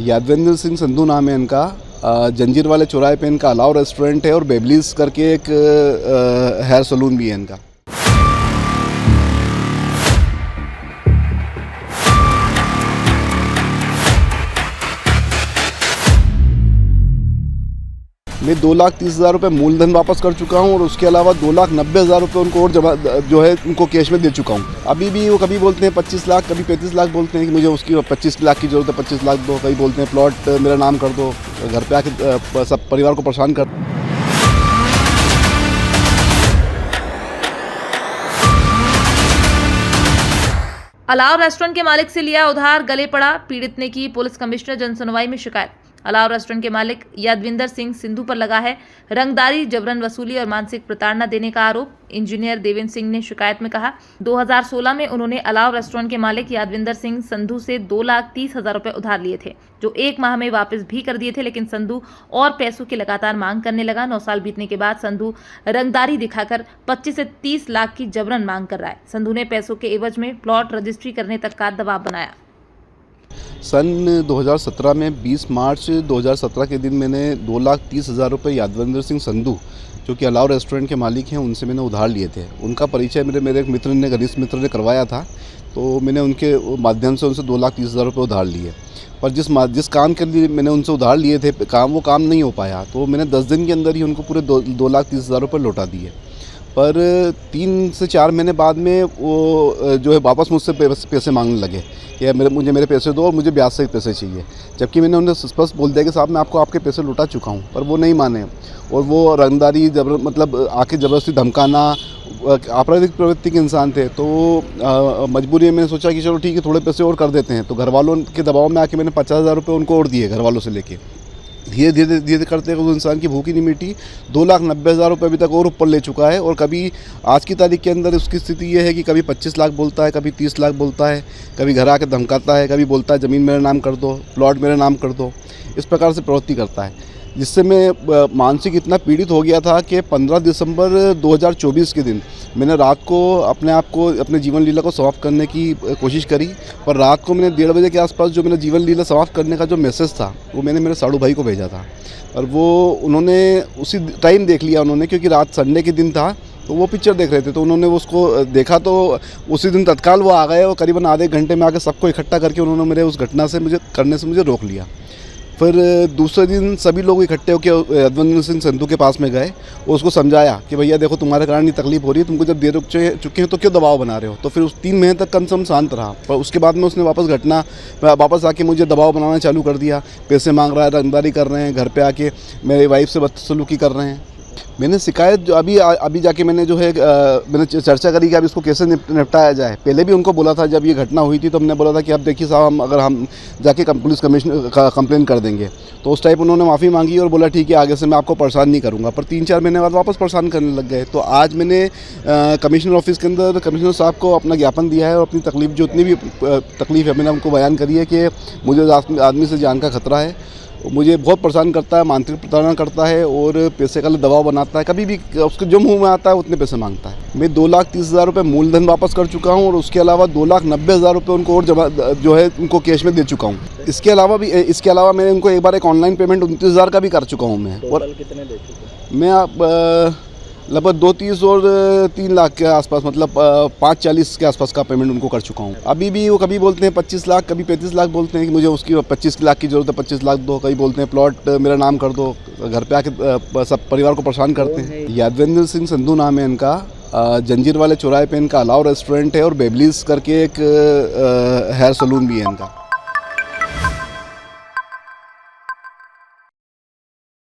यादवेंद्र सिंह संधू नाम है इनका। जंजीर वाले चौराहे पे इनका अलाव रेस्टोरेंट है और बेबलीज करके एक हेयर सलून भी है इनका। मैं 2,30,000 रुपये मूलधन वापस कर चुका हूं और उसके अलावा 2,90,000 रुपये उनको और जमा जो है उनको कैश में दे चुका हूं। अभी भी वो कभी बोलते हैं 25 लाख, कभी 35 लाख बोलते हैं कि मुझे उसकी 25 लाख की ज़रूरत है, 25 लाख दो। कभी बोलते हैं प्लॉट मेरा नाम कर दो, घर पे आके सब परिवार को परेशान कर। अलाव रेस्टोरेंट के मालिक से लिया उधार, गले पड़ा। पीड़ित ने की पुलिस कमिश्नर जनसुनवाई में शिकायत। अलाव रेस्टोरेंट के मालिक यादविंदर सिंह संधू पर लगा है रंगदारी, जबरन वसूली और मानसिक प्रताड़ना देने का आरोप। इंजीनियर देवेंद्र सिंह ने शिकायत में कहा 2016 में उन्होंने अलाव रेस्टोरेंट के मालिक यादविंदर सिंह संधू से 2,30,000 रुपये उधार लिए थे, जो 1 माह में वापस भी कर दिए थे, लेकिन संधू और पैसों की लगातार मांग करने लगा। 9 साल बीतने के बाद संधू रंगदारी दिखाकर 25 से 30 लाख की जबरन मांग कर रहा है। संधू ने पैसों के एवज में प्लॉट रजिस्ट्री करने तक का दबाव बनाया। सन 2017 में 20 मार्च 2017 के दिन मैंने 2,30,000 रुपये यादवेंद्र सिंह संधू, जो कि अलाव रेस्टोरेंट के मालिक हैं, उनसे मैंने उधार लिए थे। उनका परिचय मेरे एक मित्र ने, घनिष्ठ मित्र ने करवाया था, तो मैंने उनके माध्यम से उनसे 2,30,000 रुपये उधार लिए। पर जिस काम के लिए मैंने उनसे उधार लिए थे, वो काम नहीं हो पाया, तो मैंने 10 दिन के अंदर ही उनको पूरे 2,30,000 रुपये लौटा दिए। पर 3 से 4 महीने बाद में वो जो है वापस मुझसे पैसे मांगने लगे कि मुझे मेरे पैसे दो और मुझे ब्याज सहित पैसे चाहिए। जबकि मैंने उन्हें स्पष्ट बोल दिया कि साहब मैं आपको आपके पैसे लौटा चुका हूँ, पर वो नहीं माने और वो रंगदारी मतलब आके ज़बरदस्ती धमकाना, आपराधिक प्रवृत्ति के इंसान थे। तो मजबूरी में मैंने सोचा कि चलो ठीक है, थोड़े पैसे और कर देते हैं। तो घर वालों के दबाव में आके मैंने 50,000 रुपये उनको और दिए, घर वालों से लेके। धीरे धीरे करते उस इंसान की भूख ही नहीं मिटी। 2,90,000 रुपये अभी तक और ऊपर ले चुका है। और कभी आज की तारीख के अंदर उसकी स्थिति ये है कि कभी 25 लाख बोलता है, कभी 30 लाख बोलता है, कभी घर आके धमकाता है, कभी बोलता है ज़मीन मेरा नाम कर दो, प्लॉट मेरा नाम कर दो। इस प्रकार से प्रवृत्ति करता है, जिससे मैं मानसिक इतना पीड़ित हो गया था कि 15 दिसंबर 2024 के दिन मैंने रात को अपने आप को, अपने जीवन लीला को समाप्त करने की कोशिश करी। पर रात को मैंने 1:30 बजे के आसपास जो मेरा जीवन लीला समाप्त करने का जो मैसेज था, वो मैंने मेरे साड़ू भाई को भेजा था। और वो उन्होंने उसी टाइम देख लिया उन्होंने, क्योंकि रात संडे के दिन था, तो वो पिक्चर देख रहे थे, तो उन्होंने उसको देखा। तो उसी दिन तत्काल वो आ गए और करीबन आधे घंटे में आके सबको इकट्ठा करके उन्होंने मेरे उस घटना से मुझे रोक लिया। फिर दूसरे दिन सभी लोग इकट्ठे होकर यादवेंद्र सिंह संधू के पास में गए और उसको समझाया कि भैया देखो, तुम्हारे कारण ये तकलीफ हो रही है, तुमको जब दे चुके हैं तो क्यों दबाव बना रहे हो। तो फिर उस 3 महीने तक कम से कम शांत रहा। पर उसके बाद में उसने वापस आके मुझे दबाव बनाना चालू कर दिया। पैसे मांग रहा है, रंगदारी कर रहे हैं, घर पे आके मेरी वाइफ से बदसलूकी कर रहे हैं। मैंने शिकायत जो अभी जाके मैंने जो है मैंने चर्चा करी कि अब इसको कैसे निपटाया जाए। पहले भी उनको बोला था, जब ये घटना हुई थी तो हमने बोला था कि अब देखिए साहब, अगर हम जाके पुलिस कमिश्नर का कंप्लेन कर देंगे। तो उस टाइप उन्होंने माफ़ी मांगी और बोला ठीक है, आगे से मैं आपको परेशान नहीं करूँगा। पर 3-4 महीने बाद वापस परेशान करने लग गए। तो आज मैंने कमिश्नर ऑफिस के अंदर कमिश्नर साहब को अपना ज्ञापन दिया है और अपनी तकलीफ, जो उतनी भी तकलीफ है, मैंने उनको बयान करी है कि मुझे आदमी से जान का खतरा है, मुझे बहुत परेशान करता है, मानसिक प्रताड़ना करता है और पैसे का दबाव बनाता है। कभी भी उसके जो मुँह में आता है उतने पैसे मांगता है। मैं 2,30,000 रुपये मूलधन वापस कर चुका हूँ और उसके अलावा 2,90,000 रुपये उनको और जो है उनको कैश में दे चुका हूँ। इसके अलावा मैंने उनको एक बार एक ऑनलाइन पेमेंट 29,000 का भी कर चुका हूँ मैं। और कितने दे चुके? मैं लगभग 2,30 और 3 लाख के आसपास, मतलब 5,40 के आसपास का पेमेंट उनको कर चुका हूँ। अभी भी वो कभी बोलते हैं 25 लाख, कभी 35 लाख बोलते हैं कि मुझे उसकी 25 लाख की ज़रूरत है, 25 लाख दो। कभी बोलते हैं प्लॉट मेरा नाम कर दो, घर पे आके सब परिवार को परेशान करते हैं। यादवेंद्र सिंह संधू नाम है इनका। जंजीर वाले चौराहे पे इनका अलाव रेस्टोरेंट है और बेबलीज करके एक हेयर सलून भी है इनका।